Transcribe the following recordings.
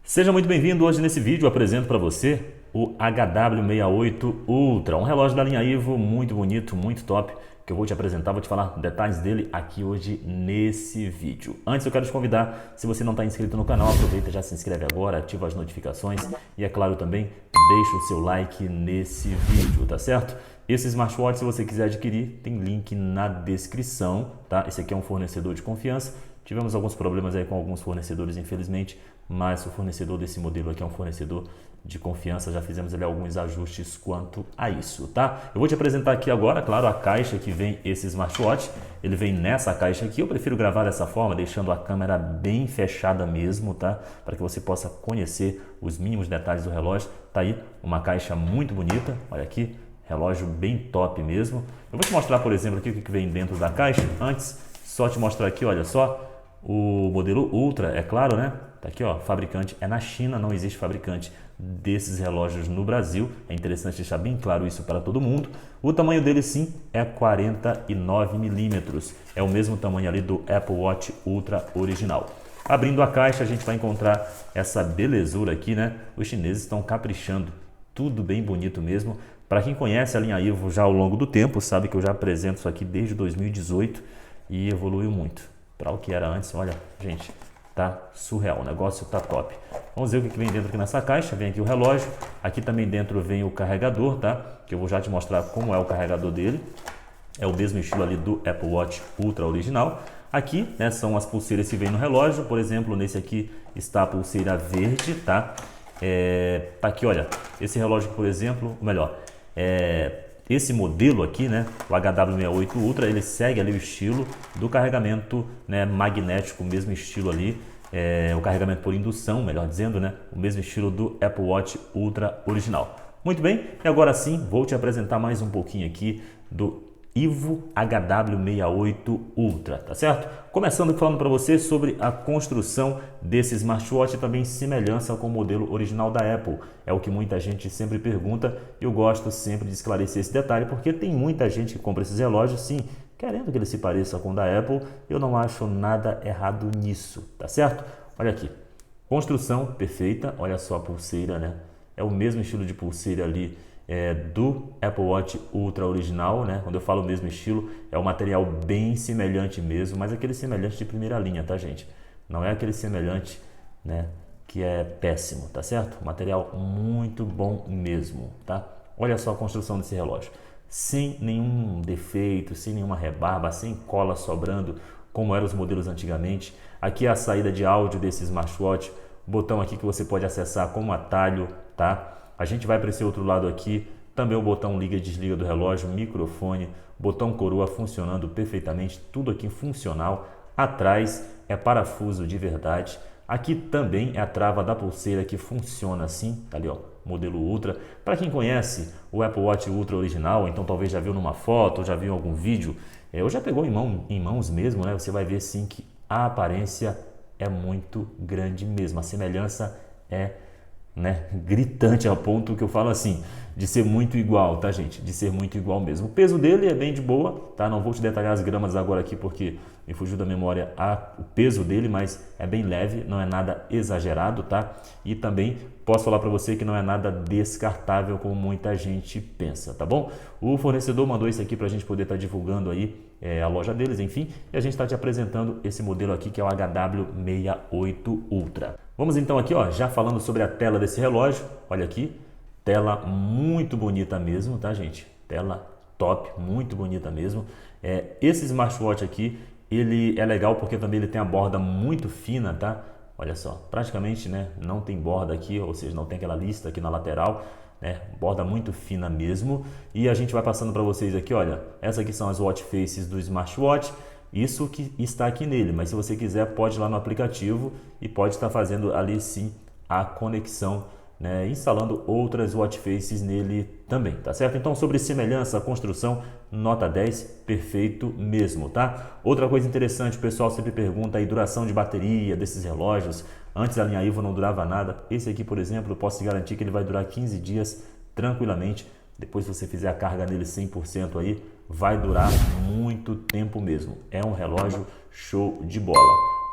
Seja muito bem-vindo. Hoje nesse vídeo eu apresento para você o HW68 Ultra, um relógio da linha Ivo muito bonito, muito top, que eu vou te apresentar, vou te falar detalhes dele aqui hoje nesse vídeo. Antes eu quero te convidar, se você não está inscrito no canal, aproveita, já se inscreve agora, ativa as notificações e é claro também, deixa o seu like nesse vídeo, tá certo? Esse smartwatch, se você quiser adquirir, tem link na descrição, tá? Esse aqui é um fornecedor de confiança. Tivemos alguns problemas aí com alguns fornecedores, infelizmente, mas o fornecedor desse modelo aqui é um fornecedor de confiança. Já fizemos ali alguns ajustes quanto a isso, tá? Eu vou te apresentar aqui agora, claro, a caixa que vem esse smartwatch. Ele vem nessa caixa aqui. Eu prefiro gravar dessa forma, deixando a câmera bem fechada mesmo, tá? Para que você possa conhecer os mínimos detalhes do relógio. Tá aí uma caixa muito bonita, olha aqui. Relógio bem top mesmo. Eu vou te mostrar, por exemplo, aqui o que vem dentro da caixa. Antes, só te mostrar aqui, olha só. O modelo Ultra, é claro, né? Tá aqui, ó, fabricante é na China, não existe fabricante desses relógios no Brasil. É interessante deixar bem claro isso para todo mundo. O tamanho dele sim é 49 milímetros. É o mesmo tamanho ali do Apple Watch Ultra original. Abrindo a caixa, a gente vai encontrar essa belezura aqui, né? Os chineses estão caprichando, tudo bem bonito mesmo. Para quem conhece a linha Ivo já ao longo do tempo, sabe que eu já apresento isso aqui desde 2018 e evoluiu muito. Para o que era antes, olha, gente, tá surreal, o negócio tá top. Vamos ver o que vem dentro aqui nessa caixa. Vem aqui o relógio, aqui também dentro vem o carregador, tá? Que eu vou já te mostrar como é o carregador dele. É o mesmo estilo ali do Apple Watch Ultra original. Aqui, né, são as pulseiras que vem no relógio. Por exemplo, nesse aqui está a pulseira verde, tá? Tá aqui, olha, esse relógio, por exemplo, ou melhor, esse modelo aqui, né, o HW68 Ultra, ele segue ali o estilo do carregamento, né, magnético, o mesmo estilo ali, o carregamento por indução, melhor dizendo, né, o mesmo estilo do Apple Watch Ultra original. Muito bem, e agora sim, vou te apresentar mais um pouquinho aqui do Ivo HW68 Ultra, tá certo? Começando falando para você sobre a construção desse smartwatch e também semelhança com o modelo original da Apple. É o que muita gente sempre pergunta e eu gosto sempre de esclarecer esse detalhe porque tem muita gente que compra esses relógios, sim, querendo que ele se pareça com o da Apple. Eu não acho nada errado nisso, tá certo? Olha aqui, construção perfeita, olha só a pulseira, né? É o mesmo estilo de pulseira ali do Apple Watch Ultra original, né? Quando eu falo o mesmo estilo, é um material bem semelhante mesmo, mas aquele semelhante de primeira linha, tá, gente? Não é aquele semelhante, né, que é péssimo, tá certo? Material muito bom mesmo, tá? Olha só a construção desse relógio. Sem nenhum defeito, sem nenhuma rebarba, sem cola sobrando, como eram os modelos antigamente. Aqui é a saída de áudio desse smartwatch, botão aqui que você pode acessar como atalho, tá? A gente vai para esse outro lado aqui, também o botão liga e desliga do relógio, microfone, botão coroa funcionando perfeitamente, tudo aqui funcional. Atrás é parafuso de verdade. Aqui também é a trava da pulseira que funciona assim, tá ali ó, modelo Ultra. Para quem conhece o Apple Watch Ultra original, então talvez já viu numa foto, já viu em algum vídeo, ou já pegou em mãos mesmo, né? Você vai ver sim que a aparência é muito grande mesmo, a semelhança é, né, gritante, ao ponto que eu falo assim, de ser muito igual, tá, gente? De ser muito igual mesmo. O peso dele é bem de boa, tá? Não vou te detalhar as gramas agora aqui porque me fugiu da memória o peso dele, mas é bem leve, não é nada exagerado, tá? E também posso falar para você que não é nada descartável como muita gente pensa, tá bom? O fornecedor mandou isso aqui para a gente poder estar divulgando aí a loja deles, enfim, e a gente está te apresentando esse modelo aqui que é o HW68 Ultra. Vamos então aqui, ó, já falando sobre a tela desse relógio, olha aqui, tela muito bonita mesmo, tá, gente? Tela top, muito bonita mesmo. Esse smartwatch aqui, ele é legal porque também ele tem a borda muito fina, tá? Olha só, praticamente, né, não tem borda aqui, ou seja, não tem aquela lista aqui na lateral, né? Borda muito fina mesmo. E a gente vai passando para vocês aqui, olha, essas aqui são as watch faces do smartwatch. Isso que está aqui nele, mas se você quiser pode ir lá no aplicativo e pode estar fazendo ali sim a conexão, né, instalando outras watch faces nele também, tá certo? Então sobre semelhança, construção, nota 10, perfeito mesmo, tá? Outra coisa interessante, o pessoal sempre pergunta aí duração de bateria desses relógios. Antes a linha Ivo não durava nada, esse aqui por exemplo eu posso te garantir que ele vai durar 15 dias tranquilamente. Depois se você fizer a carga nele 100% aí, vai durar muito tempo mesmo. É um relógio show de bola.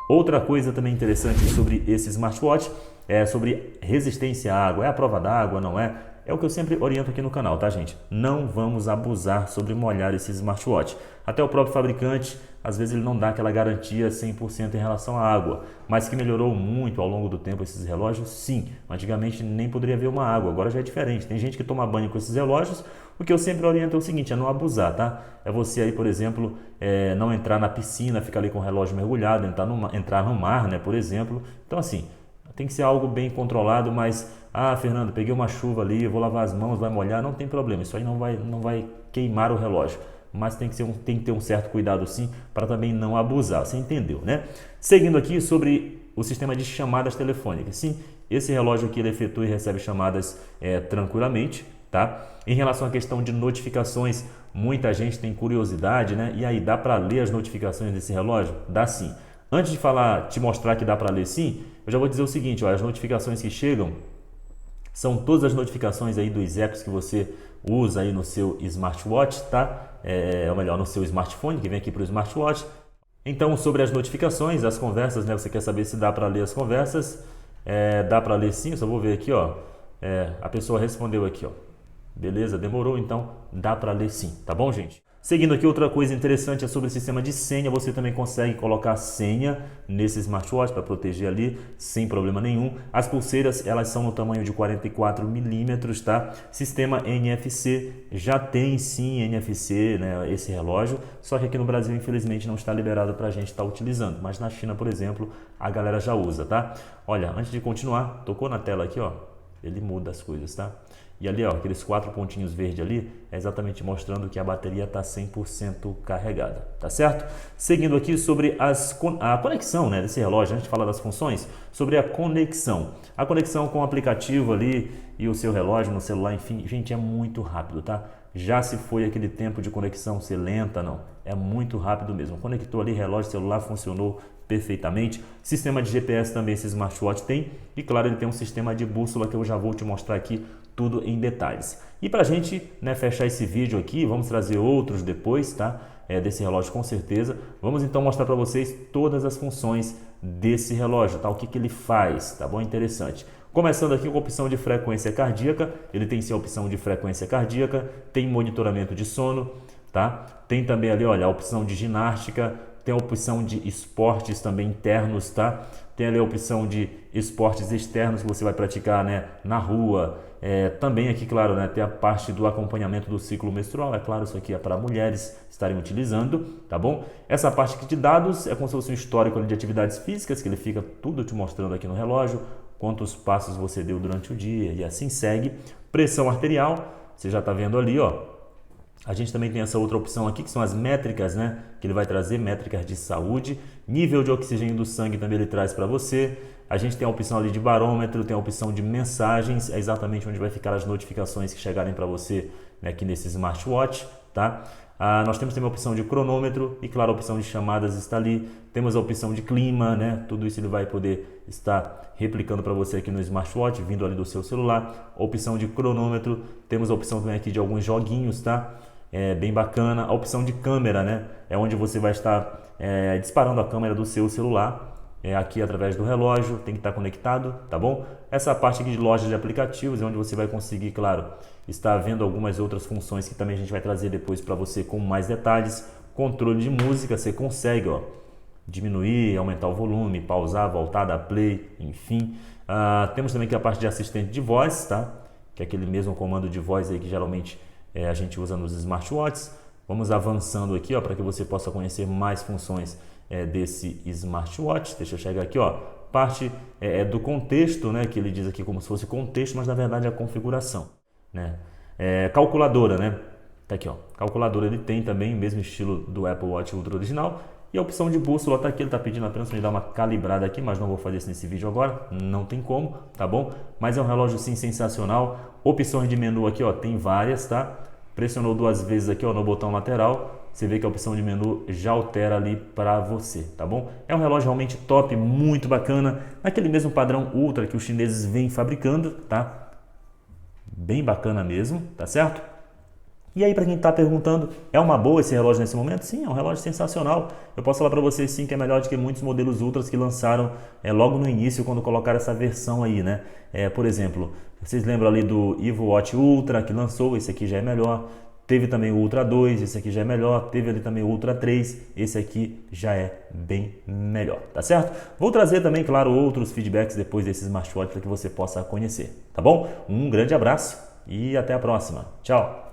Outra coisa também interessante sobre esse smartwatch é sobre resistência à água. É a prova d'água, não é? É o que eu sempre oriento aqui no canal, tá, gente? Não vamos abusar sobre molhar esse smartwatch. Até o próprio fabricante, às vezes ele não dá aquela garantia 100% em relação à água, mas que melhorou muito ao longo do tempo esses relógios, sim. Antigamente nem poderia ver uma água, agora já é diferente. Tem gente que toma banho com esses relógios. O que eu sempre oriento é o seguinte, é não abusar, tá? É você aí, por exemplo, não entrar na piscina, ficar ali com o relógio mergulhado, entrar no mar, né, por exemplo. Então, assim, tem que ser algo bem controlado, mas, Fernando, peguei uma chuva ali, vou lavar as mãos, vai molhar, não tem problema, isso aí não vai queimar o relógio. Mas tem que ter um certo cuidado sim, para também não abusar, você entendeu, né? Seguindo aqui sobre o sistema de chamadas telefônicas. Sim, esse relógio aqui ele efetua e recebe chamadas tranquilamente, tá? Em relação à questão de notificações, muita gente tem curiosidade, né? E aí, dá para ler as notificações desse relógio? Dá sim. Antes de te mostrar que dá para ler sim, eu já vou dizer o seguinte, ó, as notificações que chegam são todas as notificações aí dos apps que você usa aí no seu smartwatch, tá? Ou melhor, no seu smartphone, que vem aqui para o smartwatch. Então, sobre as notificações, as conversas, né? Você quer saber se dá para ler as conversas? Dá para ler sim, eu só vou ver aqui, ó. A pessoa respondeu aqui, ó. Beleza? Demorou? Então dá para ler sim, tá bom, gente? Seguindo aqui, outra coisa interessante é sobre o sistema de senha. Você também consegue colocar senha nesse smartwatch para proteger ali sem problema nenhum. As pulseiras, elas são no tamanho de 44 milímetros, tá? Sistema NFC, já tem sim NFC, né, esse relógio, só que aqui no Brasil infelizmente não está liberado para a gente estar utilizando, mas na China, por exemplo, a galera já usa, tá? Olha, antes de continuar, tocou na tela aqui, ó, ele muda as coisas, tá? E ali, ó, aqueles 4 pontinhos verdes ali, é exatamente mostrando que a bateria está 100% carregada, tá certo? Seguindo aqui sobre a conexão, né, desse relógio, antes de falar das funções, sobre a conexão. A conexão com o aplicativo ali e o seu relógio no celular, enfim, gente, é muito rápido, tá? Já se foi aquele tempo de conexão ser lenta, não. É muito rápido mesmo. Conectou ali, relógio, celular, funcionou perfeitamente. Sistema de GPS também esse smartwatch tem. E claro, ele tem um sistema de bússola que eu já vou te mostrar aqui tudo em detalhes. E para a gente, né, fechar esse vídeo aqui, vamos trazer outros depois, tá? Desse relógio com certeza. Vamos então mostrar para vocês todas as funções desse relógio, tá? O que ele faz, tá bom? Interessante. Começando aqui com a opção de frequência cardíaca, ele tem sim a opção de frequência cardíaca, tem monitoramento de sono, tá? Tem também ali, olha, a opção de ginástica, tem a opção de esportes também internos, tá? Tem ali a opção de esportes externos que você vai praticar, né, na rua. Também aqui, claro, né, tem a parte do acompanhamento do ciclo menstrual. É claro, isso aqui é para mulheres estarem utilizando, tá bom? Essa parte aqui de dados é como se fosse um histórico ali de atividades físicas, que ele fica tudo te mostrando aqui no relógio, quantos passos você deu durante o dia e assim segue. Pressão arterial, você já está vendo ali, ó. A gente também tem essa outra opção aqui, que são as métricas, né? Que ele vai trazer, métricas de saúde. Nível de oxigênio do sangue também ele traz para você. A gente tem a opção ali de barômetro, tem a opção de mensagens, é exatamente onde vai ficar as notificações que chegarem para você, né, aqui nesse smartwatch, tá? Nós temos também a opção de cronômetro e, claro, a opção de chamadas está ali. Temos a opção de clima, né? Tudo isso ele vai poder estar replicando para você aqui no smartwatch, vindo ali do seu celular. A opção de cronômetro, temos a opção também aqui de alguns joguinhos, tá? Bem bacana. A opção de câmera, né? É onde você vai estar disparando a câmera do seu celular. Aqui através do relógio, tem que estar conectado, tá bom? Essa parte aqui de loja de aplicativos é onde você vai conseguir, claro, estar vendo algumas outras funções que também a gente vai trazer depois para você com mais detalhes. Controle de música, você consegue, ó, diminuir, aumentar o volume, pausar, voltar, dar play, enfim. Temos também aqui a parte de assistente de voz, tá? Que é aquele mesmo comando de voz aí que geralmente a gente usa nos smartwatches. Vamos avançando aqui, ó, para que você possa conhecer mais funções desse smartwatch. Deixa eu chegar aqui, ó, parte do contexto, né, que ele diz aqui como se fosse contexto, mas na verdade é a configuração, né? Calculadora, né? Tá aqui, ó, calculadora ele tem também, mesmo estilo do Apple Watch Ultra original. E a opção de bússola tá aqui, ele tá pedindo apenas para me dar uma calibrada aqui, mas não vou fazer isso nesse vídeo agora, não tem como, tá bom? Mas é um relógio sim sensacional. Opções de menu aqui, ó, tem várias, tá? Pressionou 2 vezes aqui, ó, no botão lateral, você vê que a opção de menu já altera ali para você, tá bom? É um relógio realmente top, muito bacana, naquele mesmo padrão Ultra que os chineses vêm fabricando, tá? Bem bacana mesmo, tá certo? E aí, para quem está perguntando, é uma boa esse relógio nesse momento? Sim, é um relógio sensacional. Eu posso falar para vocês sim que é melhor do que muitos modelos Ultras que lançaram logo no início, quando colocaram essa versão aí, né? Por exemplo, vocês lembram ali do EvoWatch Ultra que lançou, esse aqui já é melhor. Teve também o Ultra 2, esse aqui já é melhor. Teve ali também o Ultra 3, esse aqui já é bem melhor, tá certo? Vou trazer também, claro, outros feedbacks depois desses smartwatches para que você possa conhecer, tá bom? Um grande abraço e até a próxima. Tchau!